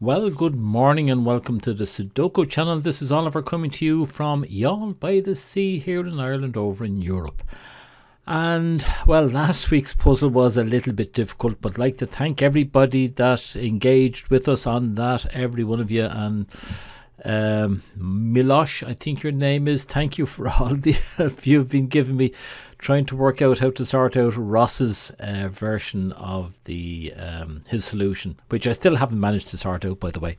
Well, good morning and welcome to the Sudoku channel. This is Oliver coming to you from Youghal by the Sea here in Ireland over in Europe. And well, last week's puzzle was a little bit difficult, but I'd like to thank everybody that engaged with us on that, every one of you. And Milosh, I think your name is, thank you for all the help you've been giving me trying to work out how to sort out Ross's version of the his solution, which I still haven't managed to sort out, by the way.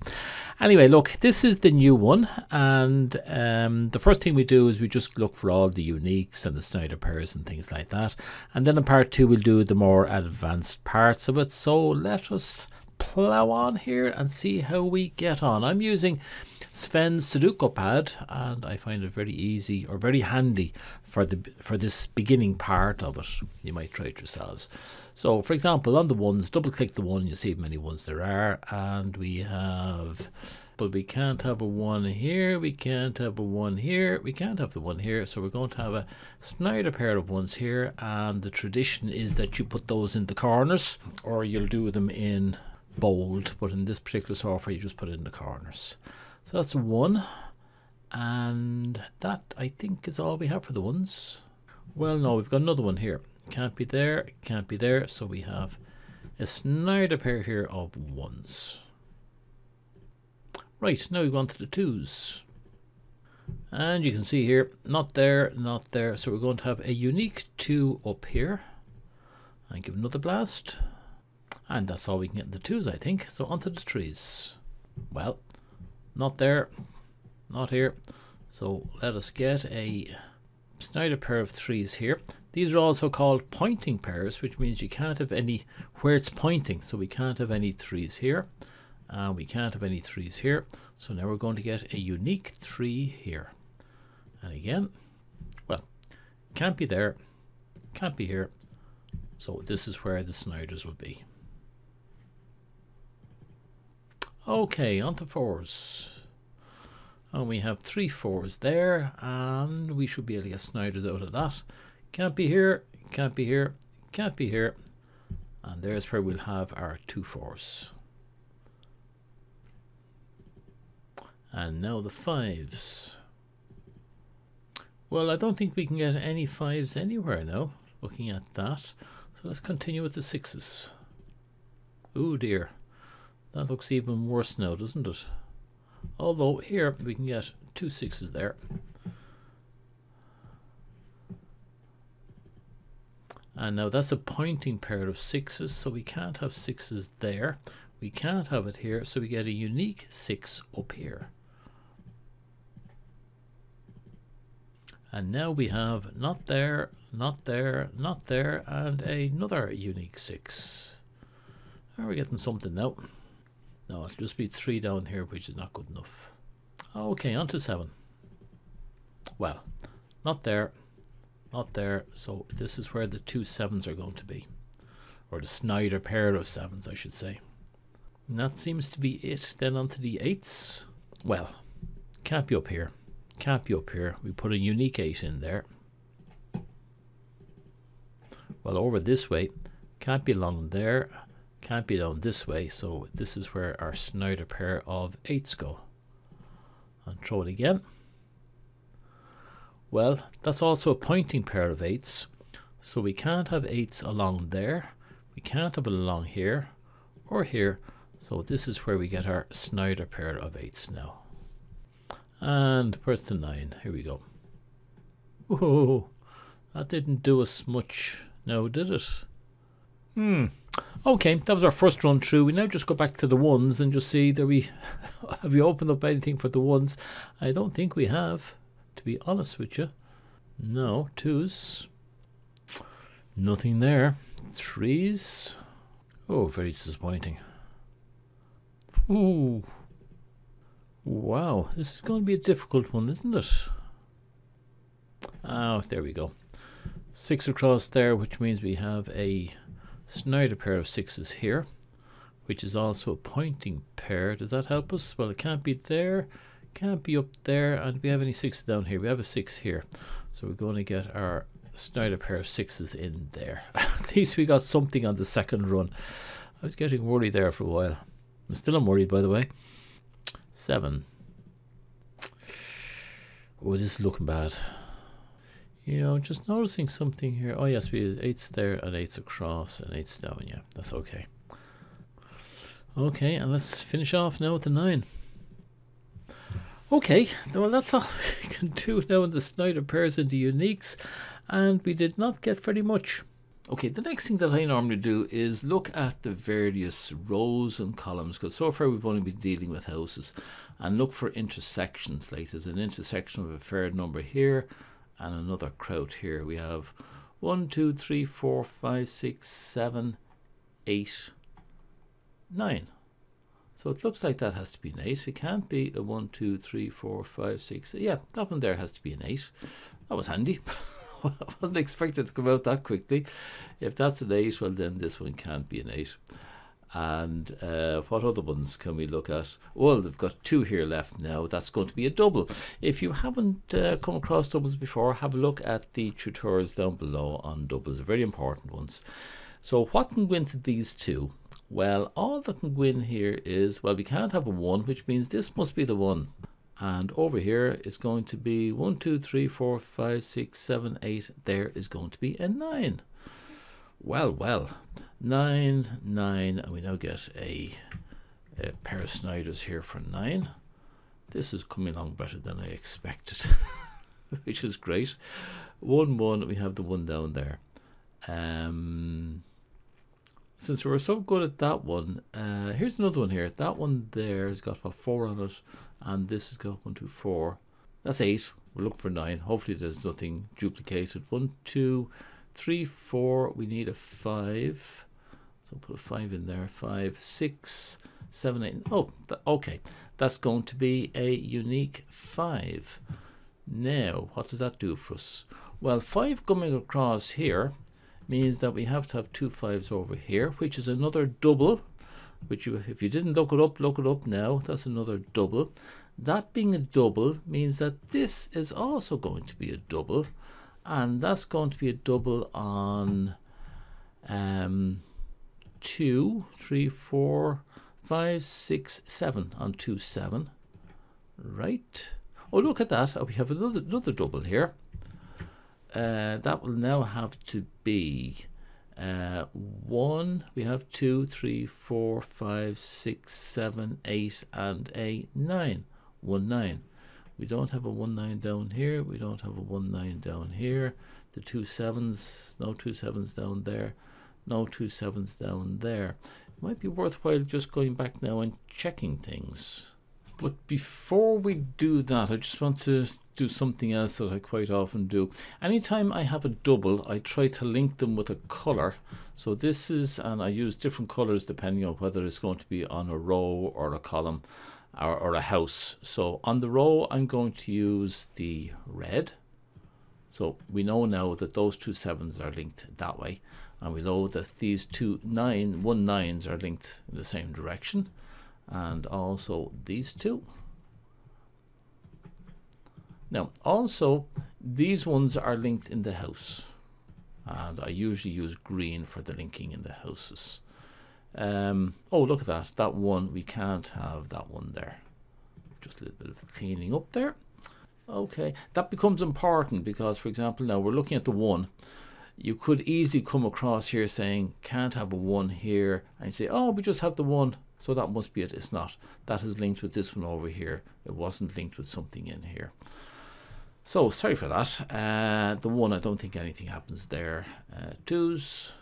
Anyway, look, this is the new one, and the first thing we do is we just look for all the uniques and the Snyder Pairs and things like that, and then in part 2 we'll do the more advanced parts of it. So let us plow on here and see how we get on. I'm using Sven's Sudoku pad, and I find it very easy or very handy for this beginning part of it. You might try it yourselves. So for example, on the ones, double click the one, you see how many ones there are, and we have, but we can't have a 1 here, we can't have a 1 here, we can't have the 1 here, so we're going to have a Snyder pair of ones here, and the tradition is that you put those in the corners, or you'll do them in bold, but in this particular software you just put it in the corners. So that's 1, and that I think is all we have for the ones. Well, no, we've got another one here. Can't be there, can't be there, so we have a Snyder pair here of 1s. Right, now we go on to the 2s. And you can see here, not there, not there, so we're going to have a unique 2 up here. And give another blast. And that's all we can get in the 2s, I think. So onto the 3s. Well, not there, not here. So let us get a Snyder pair of 3s here. These are also called pointing pairs, which means you can't have any where it's pointing. So we can't have any 3s here, and we can't have any 3s here. So now we're going to get a unique 3 here. And again, well, can't be there, can't be here. So this is where the Snyders will be. Okay, on to 4s. And we have 3 4s there, and we should be able to get Snyders out of that. Can't be here, can't be here, can't be here. And there's where we'll have our 2 4s. And now the 5s. Well, I don't think we can get any 5s anywhere now, looking at that. So let's continue with the 6s. Oh dear. That looks even worse now, doesn't it? Although here we can get 2 6s there. And now that's a pointing pair of 6s, so we can't have 6s there. We can't have it here, so we get a unique 6 up here. And now we have not there, not there, not there, and another unique 6. Are we getting something now? No, it'll just be 3 down here, which is not good enough. Okay, on to 7. Well, not there, not there. So this is where the 2 7s are going to be. Or the Snyder pair of 7s, I should say. And that seems to be it. Then on to the 8s. Well, can't be up here. Can't be up here. We put a unique 8 in there. Well, over this way. Can't be along there. Can't be down this way, so this is where our Snyder pair of 8s go. And throw it again. Well, that's also a pointing pair of 8s, so we can't have 8s along there. We can't have it along here or here, so this is where we get our Snyder pair of 8s now. And where's the 9? Here we go. Whoa, that didn't do us much now, did it? Okay, that was our first run through. We now just go back to the 1s and just see that have we opened up anything for the 1s? I don't think we have, to be honest with you. No, 2s. Nothing there. 3s. Oh, very disappointing. Ooh. Wow, this is going to be a difficult one, isn't it? Oh, there we go. 6 across there, which means we have a Snyder pair of 6s here, which is also a pointing pair. Does that help us? Well, it can't be there, can't be up there, and do we have any 6s down here? We have a 6 here, so we're going to get our Snyder pair of 6s in there. At least we got something on the second run. I was getting worried there for a while. I'm still unworried, by the way. 7. Oh, this is looking bad. You know, just noticing something here. Oh yes, we have 8s there and 8s across and 8s down. Yeah, that's okay. Okay, and let's finish off now with the 9. Okay, well that's all we can do now in the Snyder Pairs and the uniques, and we did not get very much. Okay, the next thing that I normally do is look at the various rows and columns, because so far we've only been dealing with houses, and look for intersections. Like there's an intersection of a fair number here and another crowd here. We have 1, 2, 3, 4, 5, 6, 7, 8, 9. So it looks like that has to be an 8. It can't be a 1, 2, 3, 4, 5, 6. Yeah, that one there has to be an 8. That was handy. I wasn't expecting it to come out that quickly. If that's an 8, well then this one can't be an 8. And what other ones can we look at? Well, they've got 2 here left now. That's going to be a double. If you haven't come across doubles before, have a look at the tutorials down below on doubles. They're very important ones. So what can go into these 2? Well, all that can go in here is, well, we can't have a 1, which means this must be the 1. And over here is going to be 1, 2, 3, 4, 5, 6, 7, 8. There is going to be a 9. Well, 9, 9, and we now get a pair of Snyders here for 9. This is coming along better than I expected, which is great. 1, 1, we have the 1 down there. Since we were so good at that one, here's another one here. That one there has got about 4 on it, and this has got 1, 2, 4. That's 8. We're looking for 9. Hopefully there's nothing duplicated. 1, 2, 3, 4. We need a 5. So put a 5 in there. 5, 6, 7, 8. Oh, okay. That's going to be a unique 5. Now, what does that do for us? Well, 5 coming across here means that we have to have 2 5s over here, which is another double, which if you didn't look it up now. That's another double. That being a double means that this is also going to be a double, and that's going to be a double on 2, 3, 4, 5, 6, 7 on 2, 7. Right. Oh, look at that. Oh, we have another double here. That will now have to be 1. We have 2, 3, 4, 5, 6, 7, 8, and a 9. 1, 9. We don't have a 1, 9 down here. We don't have a 1, 9 down here. The 2 7s, no 2 7s down there. No 2 7s down there. It might be worthwhile just going back now and checking things. But before we do that, I just want to do something else that I quite often do. Anytime I have a double, I try to link them with a color. So this is, and I use different colors depending on whether it's going to be on a row or a column or a house. So on the row, I'm going to use the red. So we know now that those 2 7s are linked that way. And we know that these 1 9s are linked in the same direction. And also these 2. Now also these ones are linked in the house, and I usually use green for the linking in the houses. Oh, look at that. That one, we can't have that one there. Just a little bit of cleaning up there. Okay, that becomes important because, for example, now we're looking at the 1. You could easily come across here saying can't have a 1 here, and you say, oh, we just have the 1. So that must be it. It's not. That is linked with this one over here. It wasn't linked with something in here. So sorry for that. The 1, I don't think anything happens there. 2s.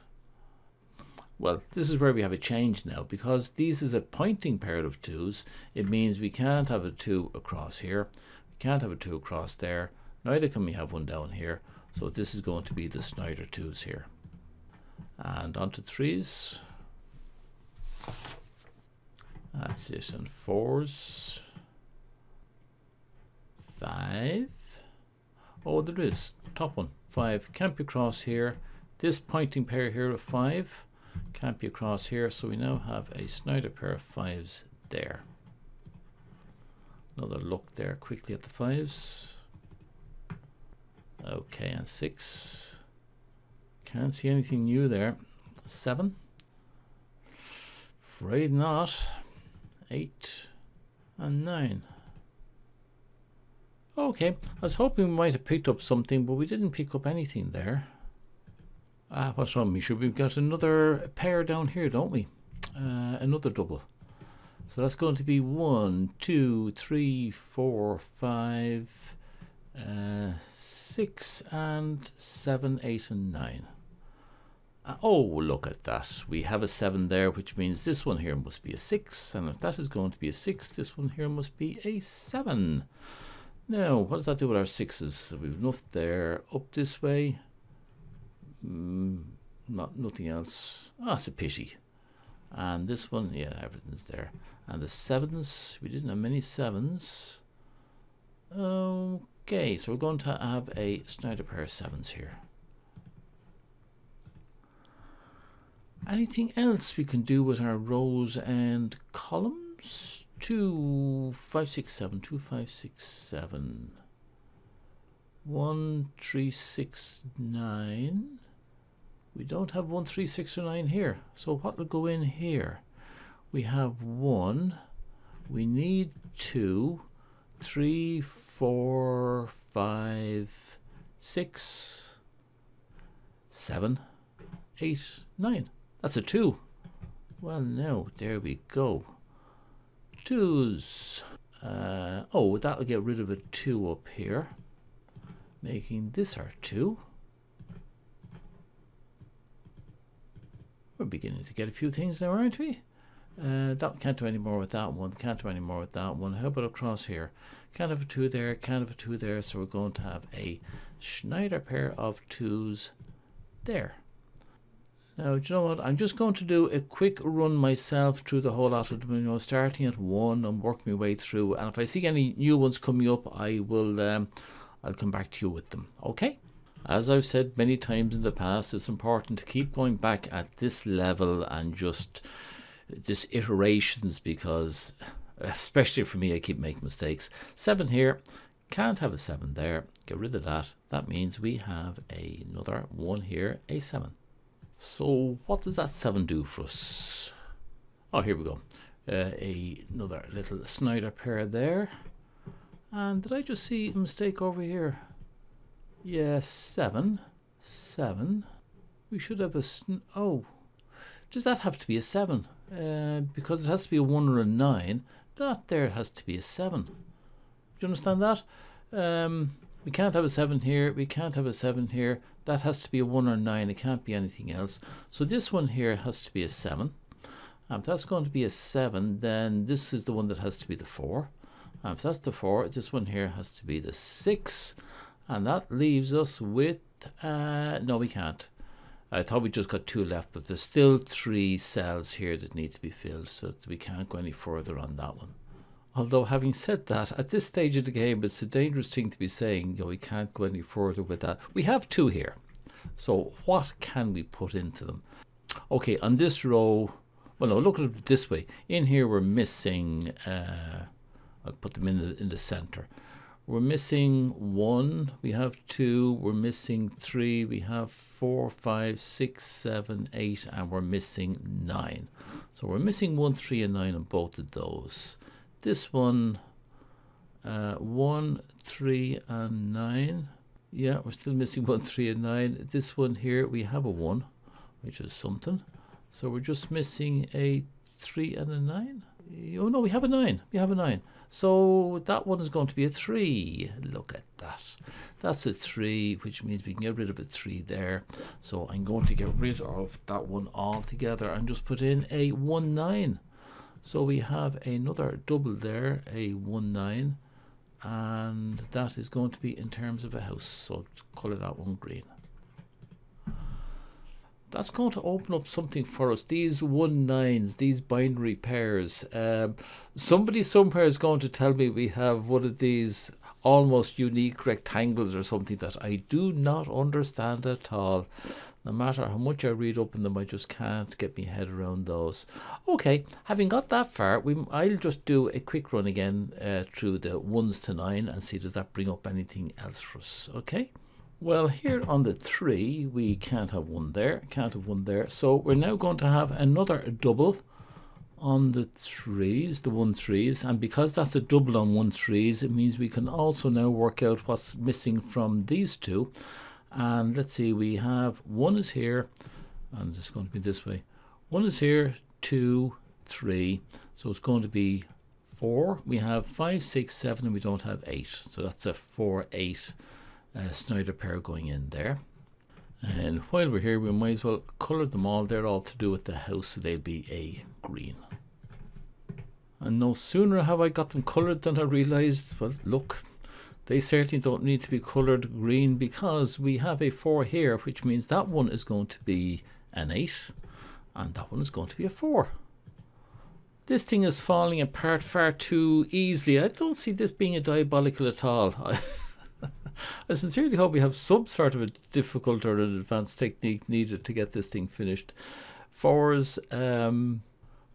Well, this is where we have a change now, because this is a pointing pair of 2s. It means we can't have a 2 across here. We can't have a 2 across there. Neither can we have one down here. So this is going to be the Snyder 2s here. And onto 3s. That's it. And 4s. 5. Oh, there is. Top one. 5. Can't be across here. This pointing pair here of 5 can't be across here. So we now have a Snyder pair of 5s there. Another look there quickly at the 5s. Okay, and 6. Can't see anything new there. 7. Afraid not. 8 and 9. Okay, I was hoping we might have picked up something, but we didn't pick up anything there. What's wrong with me? Sure, we've got another pair down here, don't we? Another double. So that's going to be 1, 2, 3, 4, 5, 6 and 7, 8 and 9. Oh, look at that. We have a 7 there, which means this one here must be a 6. And if that is going to be a 6, this one here must be a 7. Now, what does that do with our 6s? So we've enough there. Up this way. Nothing else. Ah, it's a pity. And this one, yeah, everything's there. And the 7s, we didn't have many 7s. Okay, so we're going to have a Snyder Pair 7s here. Anything else we can do with our rows and columns? 2, 5, 6, 7, 2, 5, 6, 7. 1, 3, 6, 9. We don't have 1, 3, 6 or 9 here. So what will go in here? We have 1. We need 2, 3, 4, 5, 6, 7, 8, 9. That's a 2. Well, now, there we go. 2s. Oh, that'll get rid of a 2 up here, making this our 2. We're beginning to get a few things now, aren't we? That can't do any more with that one. Can't do any more with that one. How about across here? Can't have a 2 there. Can't have a 2 there. So we're going to have a Snyder pair of 2s there. Now, do you know what? I'm just going to do a quick run myself through the whole lot of them, you know, starting at 1 and working my way through. And if I see any new ones coming up, I will, I'll come back to you with them. Okay? As I've said many times in the past, it's important to keep going back at this level and just iterations, because especially for me, I keep making mistakes. 7 here, can't have a 7 there. Get rid of that. That means we have another 1 here, a 7. So what does that 7 do for us? Oh, here we go. Another little Snyder pair there. And did I just see a mistake over here? Yeah, 7. 7. We should have a... Oh, does that have to be a 7? Because it has to be a 1 or a 9. That there has to be a 7. Do you understand that? We can't have a 7 here. We can't have a 7 here. That has to be a 1 or 9. It can't be anything else. So this one here has to be a 7. If that's going to be a 7, then this is the one that has to be the 4. If that's the 4, this one here has to be the 6. And that leaves us with... no, we can't. I thought we just got 2 left, but there's still 3 cells here that need to be filled, so we can't go any further on that one. Although, having said that, at this stage of the game, it's a dangerous thing to be saying, you know, we can't go any further with that. We have 2 here. So what can we put into them? Okay, on this row, well, no, look at it this way. In here, we're missing, I'll put them in the center. We're missing 1, we have 2, we're missing 3, we have 4, 5, 6, 7, 8, and we're missing 9. So we're missing 1, 3, and 9 on both of those. This one, 1, 3, and 9. Yeah, we're still missing 1, 3, and 9. This one here, we have a 1, which is something. So we're just missing a 3 and a 9. Oh no, we have a 9. We have a 9. So that one is going to be a 3. Look at that. That's a 3, which means we can get rid of a 3 there. So I'm going to get rid of that one altogether and just put in a 1, 9. So we have another double there, a 1, 9. And that is going to be in terms of a house. So colour that one green. That's going to open up something for us. These 1, 9s, these binary pairs. Somebody somewhere is going to tell me we have one of these almost unique rectangles or something that I do not understand at all. No matter how much I read up on them, I just can't get my head around those. Okay, having got that far, I'll just do a quick run again through the 1s to 9 and see does that bring up anything else for us. Okay. Well, here on the 3, we can't have 1 there, can't have 1 there. So we're now going to have another double. on the 3s, the 1-3s, and because that's a double on 1-3s, it means we can also now work out what's missing from these two. And let's see, we have 1 is here, and it's going to be this way. 1 is here, 2, 3, so it's going to be 4. We have 5, 6, 7, and we don't have 8, so that's a 4, 8 Snyder pair going in there. And while we're here, we might as well colour them all. They're all to do with the house, so they'll be a green. And no sooner have I got them coloured than I realised, well, look, they certainly don't need to be coloured green, because we have a 4 here, which means that one is going to be an 8, and that one is going to be a 4. This thing is falling apart far too easily. I don't see this being a diabolical at all. I sincerely hope we have some sort of a difficult or an advanced technique needed to get this thing finished. 4s,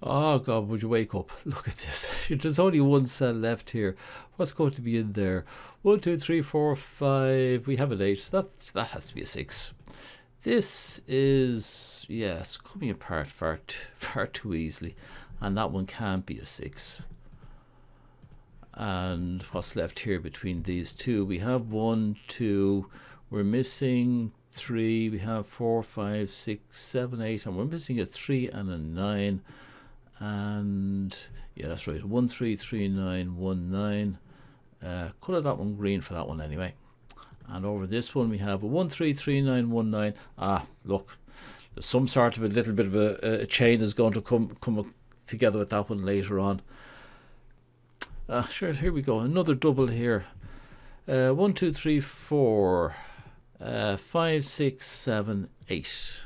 oh God, would you wake up? Look at this. There's only one cell left here. What's going to be in there? 1, 2, 3, 4, 5. We have an 8. So that has to be a 6. This is, yes, coming apart far too easily. And that one can't be a 6. And what's left here between these two? We have 1, 2, we're missing 3, we have 4, 5, 6, 7, 8, and we're missing a 3 and a 9. And yeah, that's right, 1, 3, 3, 9, 1, 9. Colour that one green for that one anyway. And over this one we have a 1, 3, 3, 9, 1, 9. Ah, look, there's some sort of a little bit of a chain is going to come together with that one later on. Sure, here we go, another double here. 1, 2, 3, 4, 5, 6, 7, 8.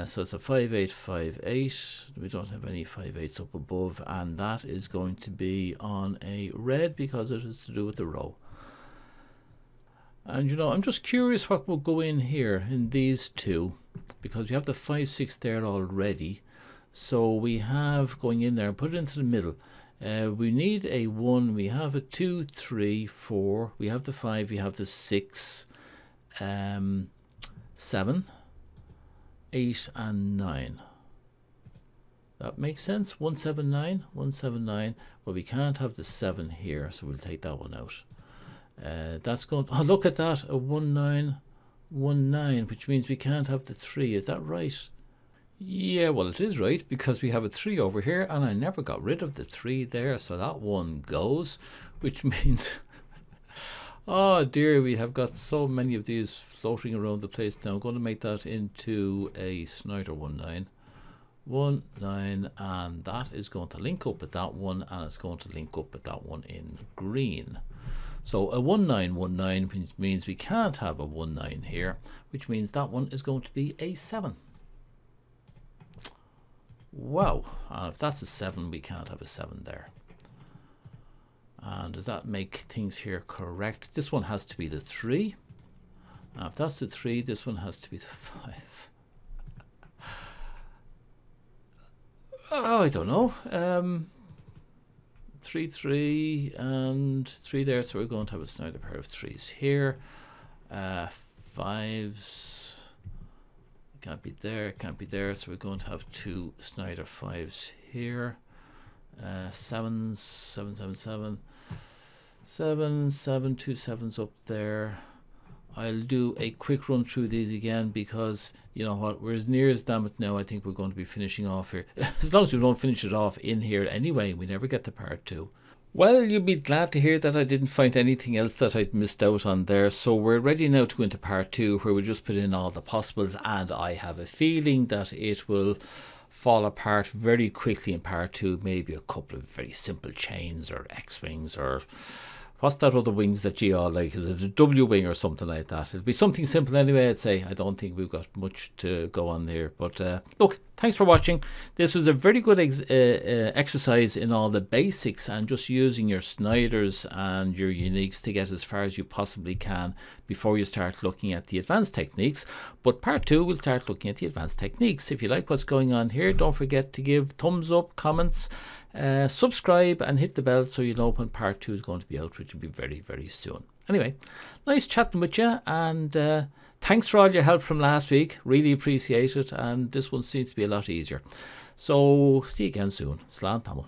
So it's a 5, 8, 5, 8. We don't have any 5, 8s up above, and that is going to be on a red because it is to do with the row. And you know, I'm just curious what will go in here in these two, because we have the 5, 6 there already. So we have going in there, put it into the middle. We need a 1, we have a 2, 3, 4, we have the 5, we have the 6, 7, 8 and 9. That makes sense. 179, 179. Well, we can't have the 7 here, so we'll take that one out. That's going, oh look at that, a 1919, which means we can't have the 3. Is that right? Yeah, well it is right, because we have a 3 over here and I never got rid of the 3 there, so that one goes, which means oh dear, we have got so many of these floating around the place now. I'm going to make that into a Snyder 19, and that is going to link up with that one, and it's going to link up with that one in green. So a 1919, which means we can't have a 19 here, which means that one is going to be a 7. Wow, and if that's a 7, we can't have a 7 there. And does that make things here correct? This one has to be the 3. Now if that's the 3, this one has to be the 5. Oh, I don't know. 3, 3 and 3 there, so we're going to have a Snyder pair of 3s here. 5s can't be there, can't be there, so we're going to have 2 Snyder 5s here. 7s, 7, 7, 7, 7, 7, 2 7s up there. I'll do a quick run through these again, because you know what, we're as near as damn it now. I think we're going to be finishing off here, as long as we don't finish it off in here anyway. We never get to part 2. Well, you'll be glad to hear that I didn't find anything else that I'd missed out on there. So we're ready now to go into part 2, where we just put in all the possibles, and I have a feeling that it will fall apart very quickly in part 2. Maybe a couple of very simple chains or X-wings, or what's that other wings that you all like? Is it a W wing or something like that? It'll be something simple anyway, I'd say. I don't think we've got much to go on there. But look, thanks for watching. This was a very good exercise in all the basics and just using your Snyders and your uniques to get as far as you possibly can before you start looking at the advanced techniques. But part 2, we'll start looking at the advanced techniques. If you like what's going on here, don't forget to give thumbs up, comments, subscribe and hit the bell so you know when part 2 is going to be out, which will be very, very soon. Anyway, nice chatting with you, and thanks for all your help from last week. Really appreciate it, and this one seems to be a lot easier. So see you again soon. Slán tamil.